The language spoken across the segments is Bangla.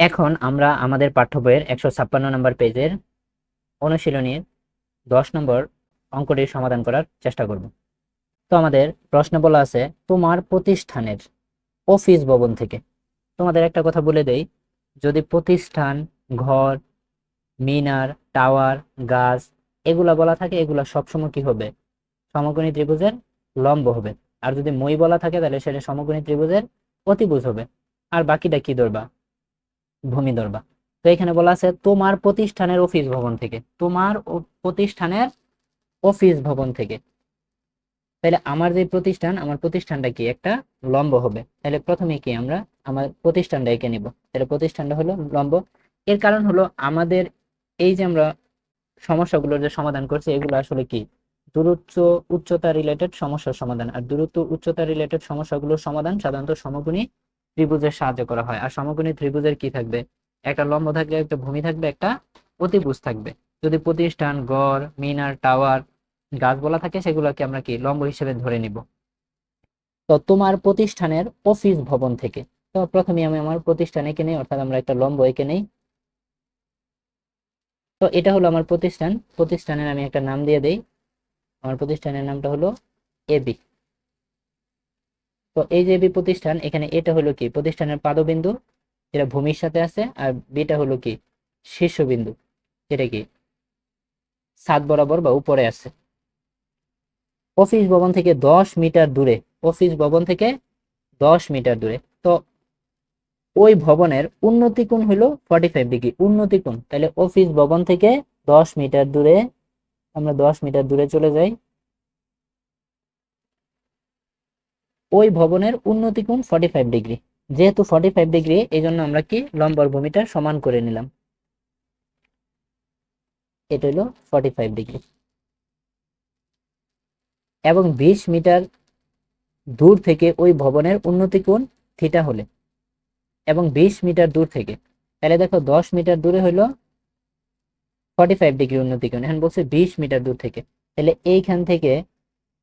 এখন আমরা আমাদের পাঠ্য বইয়ের 156 নম্বর পেজের অনুশীলনীর 10 নম্বর অঙ্কটির সমাধান করার চেষ্টা করব। তো আমাদের প্রশ্ন বলা আছে, তোমার প্রতিষ্ঠানের অফিস ভবন থেকে। তোমাদের একটা কথা বলে দেই, যদি প্রতিষ্ঠান, ঘর, মিনার, টাওয়ার, গাছ এগুলা বলা থাকে, এগুলা সবসময় কি হবে? সমকোণী ত্রিভুজের লম্ব হবে। আর যদি মই বলা থাকে তাহলে সেটা সমকোণী ত্রিভুজের অতিভুজ হবে। আর বাকিটা কি ধরবা? ভূমি ধরবা। তো এখানে বলা আছে তোমার প্রতিষ্ঠানের অফিস ভবন থেকে, তোমার প্রতিষ্ঠানের অফিস ভবন থেকে। তাহলে আমার যে প্রতিষ্ঠান, আমার প্রতিষ্ঠানটা কি একটা লম্ব হবে। তাহলে প্রথমে কি আমরা আমার প্রতিষ্ঠানটা এঁকে নিব। তাহলে প্রতিষ্ঠানটা হলো লম্ব। এর কারণ হলো আমাদের এই যে আমরা সমস্যাগুলোর যে সমাধান করছি, এগুলো আসলে কি দূরত্ব উচ্চতা রিলেটেড সমস্যার সমাধান। আর দূরত্ব উচ্চতা রিলেটেড সমস্যাগুলোর সমাধান সাধারণত সমকোণী ত্রিভুজের সাহায্য করা হয়। আর সমকোণী ত্রিভুজের কি থাকবে? একটা লম্ব থাকবে, একটা ভূমি থাকবে, একটা অতিভুজ থাকবে। যদি প্রতিষ্ঠান, গড়, মিনার, টাওয়ার, গাছ বলা থাকে, সেগুলোকে আমরা কি লম্ব হিসেবে ধরে নিব। তো তোমার প্রতিষ্ঠানের অফিস ভবন থেকে, তো প্রথমে আমি আমার প্রতিষ্ঠান এঁকে নেই, অর্থাৎ আমরা একটা লম্ব এঁকে নেই। তো এটা হলো আমার প্রতিষ্ঠান। প্রতিষ্ঠানের আমি একটা নাম দিয়ে দেই। আমার প্রতিষ্ঠানের নামটা হলো এবি। তো এই যে এবি প্রতিষ্ঠান, এখানে এটা হলো কি প্রতিষ্ঠানের পাদবিন্দু, যেটা ভূমির সাথে আছে। আর বিটা হলো কি শীর্ষবিন্দু, যেটা কি ছাদ বরাবর বা উপরে আছে। অফিস ভবন থেকে 10 মিটার দূরে, অফিস ভবন থেকে 10 মিটার দূরে। তো ওই ভবনের উন্নতি কোণ হলো 45 ডিগ্রি, উন্নতি কোণ। তাহলে অফিস ভবন থেকে 10 মিটার দূরে, আমরা 10 মিটার দূরে চলে যাই। ওই ভবনের উন্নতি কোণ 45 ডিগ্রি। যেহেতু 45 ডিগ্রি, এই জন্য আমরা কি লম্বর ভূমিটা সমান করে নিলাম। এটা হলো 45 ডিগ্রি। এবং 20 মিটার দূর থেকে ওই ভবনের উন্নতি কোণ থিটা হলে, এবং 20 মিটার দূর থেকে, তাহলে দেখো 10 মিটার দূরে হলো 45 ডিগ্রি উন্নতি কোণ। এখন বলছে 20 মিটার দূর থেকে, তাহলে এইখান থেকে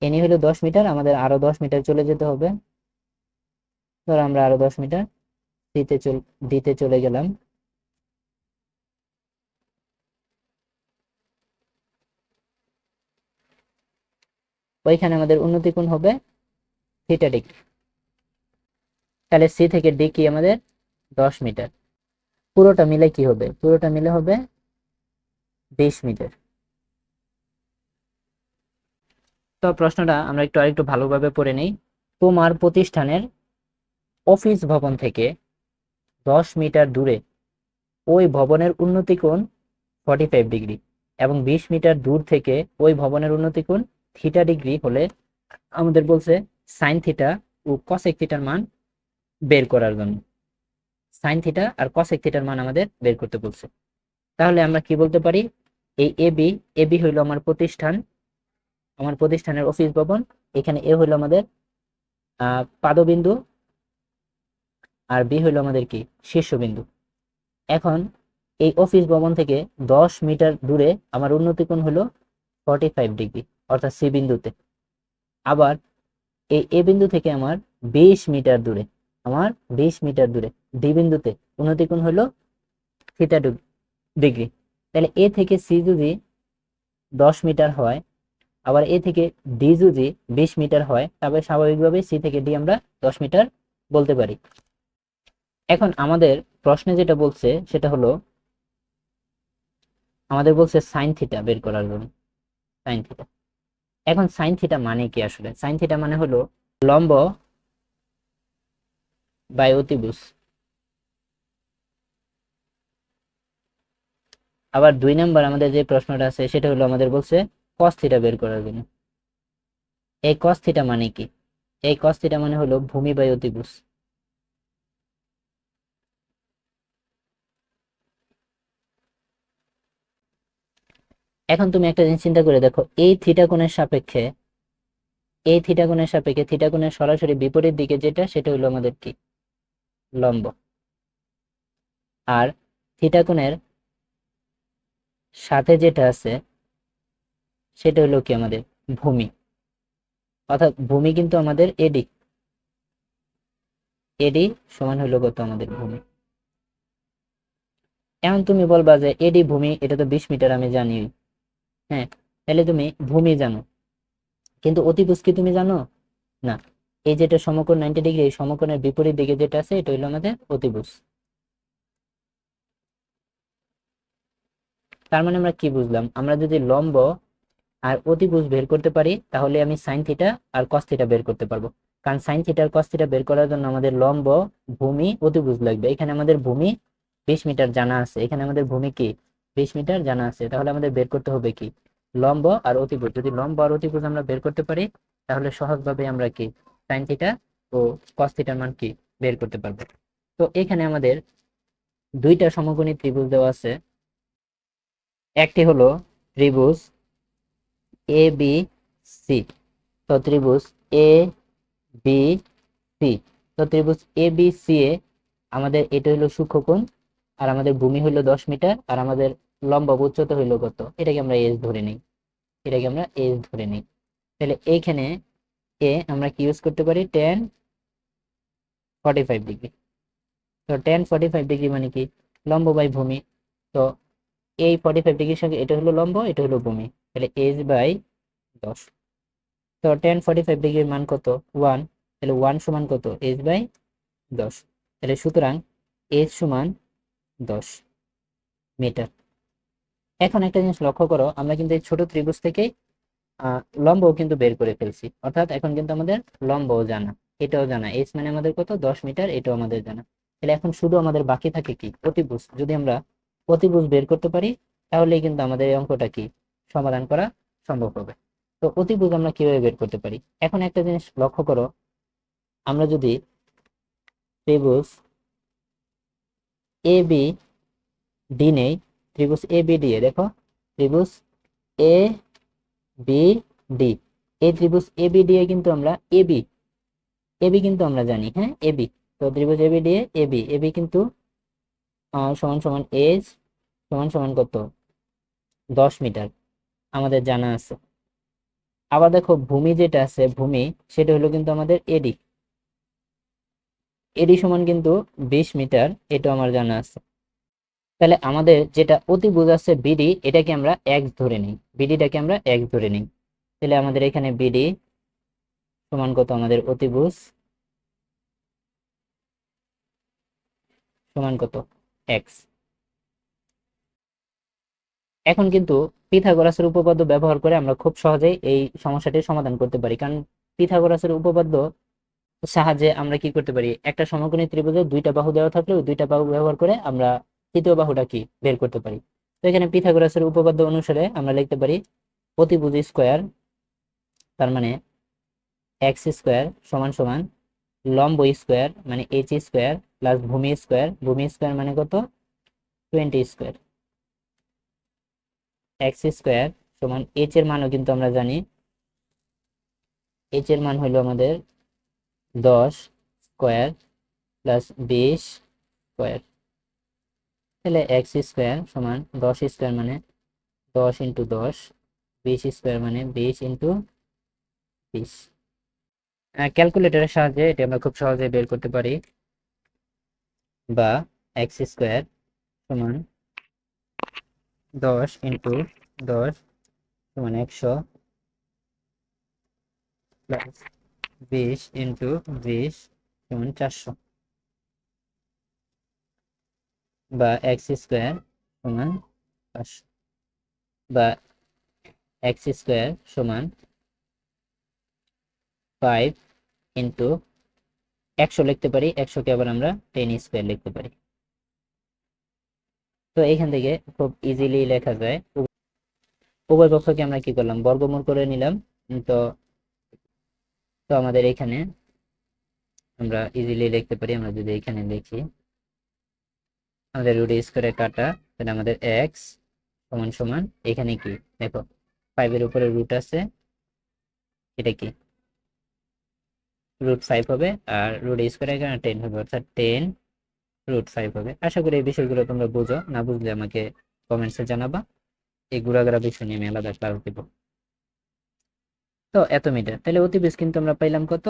এনি হলো 10 মিটার, আমাদের আরো 10 মিটার চলে যেতে হবে। ধরো আমরা আরো 10 মিটার দিতে চলে গেলাম। ওইখানে আমাদের উন্নতি কোণ হবে থিটা ডিগ্রি। তাহলে সি থেকে ডি কি আমাদের 10 মিটার। পুরোটা মিলে কি হবে? পুরোটা মিলে হবে 20 মিটার। তো প্রশ্নটা আমরা আরেকটু ভালোভাবে পড়ে নেই। তোমার প্রতিষ্ঠানের অফিস ভবন থেকে 10 মিটার দূরে ওই ভবনের উন্নতি কোণ 45 ডিগ্রি, এবং 20 মিটার দূর থেকে ওই ভবনের উন্নতি কোণ থিটা ডিগ্রি হলে আমাদের বলছে সাইন থিটা ও কসেক থিটার মান বের করার জন্য। সাইন থিটা আর কসেক থিটার মান আমাদের বের করতে বলছে। তাহলে আমরা কি বলতে পারি? এই এবি, এবি হইলো আমার প্রতিষ্ঠান, আমার প্রতিষ্ঠানের অফিস ভবন। এখানে এ হইলো আমাদের পাদবিন্দু, আর বি হইলো আমাদের কি শীর্ষবিন্দু। এখন এই অফিস ভবন থেকে 10 মিটার দূরে আমার উন্নতি কোণ হলো 45 ডিগ্রি, অর্থাৎ সি বিন্দুতে। আবার এই এ বিন্দু থেকে আমার 20 মিটার দূরে, আমার 20 মিটার দূরে ডি বিন্দুতে উন্নতি কোণ হলো থিটা ডিগ্রি। তাহলে এ থেকে সি যদি 10 মিটার হয়, আবার এ থেকে ডি যদি 20 মিটার হয়, তবে স্বাভাবিকভাবে সি থেকে ডি আমরা 10 মিটার বলতে পারি। এখন আমাদের প্রশ্নে যেটা বলছে সেটা হলো, আমাদের বলছে সাইন থিটা বের করার জন্য। সাইন থিটা, এখন সাইন থিটা মানে কি? আসলে সাইন থিটা মানে হলো লম্ব বাই অতিভুজ। আবার 2 নম্বর আমাদের যে প্রশ্নটা আছে সেটা হলো আমাদের বলছে কস থিটা বের করার জন্য। এই কস থিটা মানে কি? এই কস থিটা মানে হলো ভূমি বাই অতিভুজ। এখন তুমি একটা জিনিস চিন্তা করে দেখো, এই থিটা কোণের সাপেক্ষে, এই থিটা কোণের সাপেক্ষে থিটা কোণের সরাসরি বিপরীত দিকে যেটা, সেটা হলো আমাদের কি লম্ব। আর থিটা কোণের সাথে যেটা আছে সেটা হলো কি আমাদের ভূমি। অর্থাৎ ভূমি কিন্তু আমাদের এডি, এডি সমান হলো কত আমাদের ভূমি। এখন তুমি বলবা যে এডি ভূমি, এটা তো 20 মিটার আমি জানি। হ্যাঁ, তাহলে তুমি ভূমি জানো, কিন্তু অতিভুজ কি তুমি জানো? না। এই যেটা সমকোণ 90 ডিগ্রি, এই সমকোণের বিপরীত দিকে যেটা আছে এটা হলো আমাদের অতিভুজ। তার মানে আমরা কি বুঝলাম, আমরা যদি লম্ব আর অতিভুজ বের করতে পারি তাহলে আমি সাইন থিটা আর কস থিটা বের করতে পারবো। কারণ সাইন থিটা আর কস থিটা বের করার জন্য আমাদের লম্ব, ভূমি, অতিভুজ লাগবে। এখানে আমাদের ভূমি 20 মিটার জানা আছে, এখানে আমাদের ভূমি কি 20 মিটার জানা আছে, তাহলে আমাদের বের করতে হবে কি লম্ব আর অতিভুজ। যদি লম্ব আর অতিভুজ আমরা বের করতে পারি তাহলে সহজভাবে আমরা কি সাইন থিটা ও কস থিটার মান কি বের করতে পারবো। তো এখানে আমাদের দুইটা সমকোণী ত্রিভুজ দেওয়া আছে। একটি হলো ত্রিভুজ এ বি সি। তো ত্রিভুজ এ বি সি, তো ত্রিভুজ এ বি সি এ আমাদের এটা হলো সূক্ষ্মকোণ, আর আমাদের ভূমি হলো 10 মিটার, আর আমাদের লম্ব উচ্চতা হইলো কত, এটাকে আমরা এস ধরে নিই। এটাকে আমরা এস ধরে নিই। তাহলে এইখানে এ আমরা কি ইউজ করতে পারি, tan45 ডিগ্রি। তো tan45 ডিগ্রি মানে কি লম্ব বাই ভূমি। তো এই 45 ডিগ্রির সঙ্গে এটা হলো লম্ব, এটা হলো ভূমি, তাহলে s/10। তো tan45 ডিগ্রির মান কত, 1। তাহলে 1 সমান কত, s/10। তাহলে সুতরাং s সমান 10 মিটার। এখন একটা জিনিস লক্ষ্য করো, আমরা কিন্তু এই ছোট ত্রিভুজ থেকেই লম্বও কিন্তু বের করে ফেলছি, অর্থাৎ এখন কিন্তু আমাদের লম্বও জানা, এটাও জানা, এস মানে আমাদের কত 10 মিটার, এটাও আমাদের জানা। তাহলে এখন শুধু আমাদের বাকি থাকে কি অতিভুজ। যদি আমরা অতিভুজ বের করতে পারি তাহলেই কিন্তু আমাদের এই অঙ্কটা কি সমাধান করা সম্ভব হবে। তো অতিভুজ আমরা কিভাবে বের করতে পারি, এখন একটা জিনিস লক্ষ্য করো, আমরা যদি ত্রিভুজ এ বি ডি নেই, ত্রিভুজ এ বি ডি এ দেখো, ত্রিভুজ এ বি ডি, এই ত্রিভুজ এ বি ডি এ কিন্তু আমরা এবি, এবি কিন্তু আমরা জানি, হ্যাঁ এবি। তো ত্রিভুজ A B D A A B, A B কিন্তু সমান সমান এজ সমান সমান কত 10 মিটার আমাদের জানা আছে। আবার দেখো ভূমি যেটা আছে, ভূমি সেটা হলো কিন্তু আমাদের এডি, এডি সমান কিন্তু 20 মিটার, এটা আমার জানা আছে। তাহলে আমাদের যেটা অতিভুজ আছে বিডি, এটাকে আমরা এক্স ধরে নিই, বিডিটাকে আমরা এক্স ধরে নিই। তাহলে আমাদের এখানে বিডি সমান কত, আমাদের অতিভুজ সমান কত এক্স। এখন কিন্তু পিথাগোরাসের উপপাদ্য ব্যবহার করে আমরা খুব সহজেই এই সমস্যাটির সমাধান করতে পারি। কারণ পিথাগোরাসের উপপাদ্য সাহায্যে আমরা কি করতে পারি, একটা সমকোণী ত্রিভুজের দুইটা বাহু দেওয়া থাকলে ওই দুইটা বাহু ব্যবহার করে আমরা তৃতীয় বাহুটা কি বের করতে পারি। তো এখানে পিথাগোরাসের উপপাদ্য অনুসারে আমরা লিখতে পারি অতিভুজ স্কোয়ার, তার মানে এক্স স্কোয়ার সমান সমান লম্ব স্কোয়ার মানে এইচ স্কোয়ার প্লাস ভূমি স্কোয়ার, ভূমি স্কোয়ার মানে কত 20 স্কোয়ার, এক্স স্কোয়ার সমান এইচ এর মানও কিন্তু আমরা জানি, এইচ এর মান হলো আমাদের 10 স্কোয়ার প্লাস 20 স্কোয়ার। তাহলে এক্স স্কোয়ার সমান 10 স্কোয়ার মানে 10 × 10, 20 স্কোয়ার মানে 20 × 20। ক্যালকুলেটরের সাহায্যে এটা আমরা খুব সহজে বের করতে পারি। বা এক্স স্কোয়ার সমান 10 × 10 সমান 100 প্লাস 20 × 20 সমান 400। বা এক্স স্কোয়ার সমান 500। বা এক্স স্কোয়ার সমান 5 × 100 লিখতে পারি, 100কে আবার আমরা 10 স্কোয়ার লিখতে পারি। তো এখান থেকে খুব ইজিলি লেখা যায়, উভয় পক্ষকে আমরা কি করলাম বর্গমূল করে নিলাম। তো তো আমাদের এখানে আমরা ইজিলি লিখতে পারি, আমরা যদি এখানে লিখি আমাদের রুট স্কোয়ারে কাটা, তাহলে আমাদের এক্স সমান সমান এখানে কি দেখো 5 এর উপরে রুট আছে, এটা কি √5 হবে, আর রুট স্কোয়ারে এখানে 10 হবে, অর্থাৎ 10√5 হবে। আশা করি এই বিষয়গুলো তোমরা বুঝো, না বুঝলে আমাকে কমেন্টসে জানাবা, এই ঘোরাঘোরা বিষয় নিয়ে আমি আলাদা ক্লাস দেবো। তো এত মিটার, তাহলে অতিবেশ কিন্তু আমরা পাইলাম কত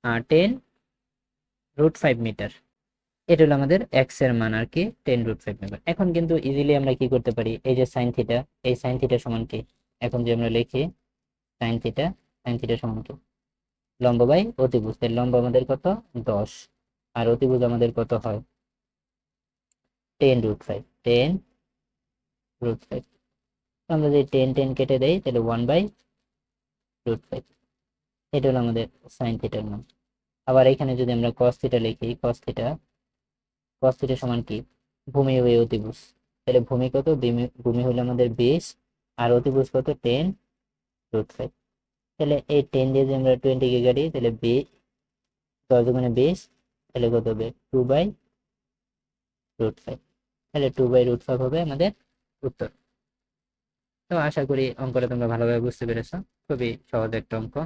10√5 মিটার। এটা হলো আমাদের এক্স এর মান আর কি 10√5 নেবার। এখন কিন্তু ইজিলি আমরা কি করতে পারি, এই যে সাইন থিটা, এই সাইন থিটা সমান কি, এখন যে আমরা লিখি সাইন থিটা, সাইন থিটা সমান কি, লম্ব বাই অতিভুজ। তাহলে লম্ব আমাদের কত 10, আর অতিভুজ আমাদের কত হয় 10√5, 10√5। আমরা যদি 10 কেটে দেই তাহলে 1/√5। এটা হলো আমাদের সাইন থিটার মান। আবার এখানে যদি আমরা কস থিটা লিখি, কস থিটা সমান কি, ভূমি বাই অতিভুজ। তাহলে ভূমি কত, ভূমি হলো আমাদের 20, আর অতিভুজ কত 10√5। তাহলে এই 10 দিয়ে যদি আমরা 20 কে কাটি তাহলে 10 দুগুণে 20, তাহলে কত হবে 2/√5। তাহলে 2/√5 হবে আমাদের উত্তর। তো আশা করি অঙ্কটা তোমরা ভালোভাবে বুঝতে পেরেছো, খুবই সহজ একটা অঙ্ক।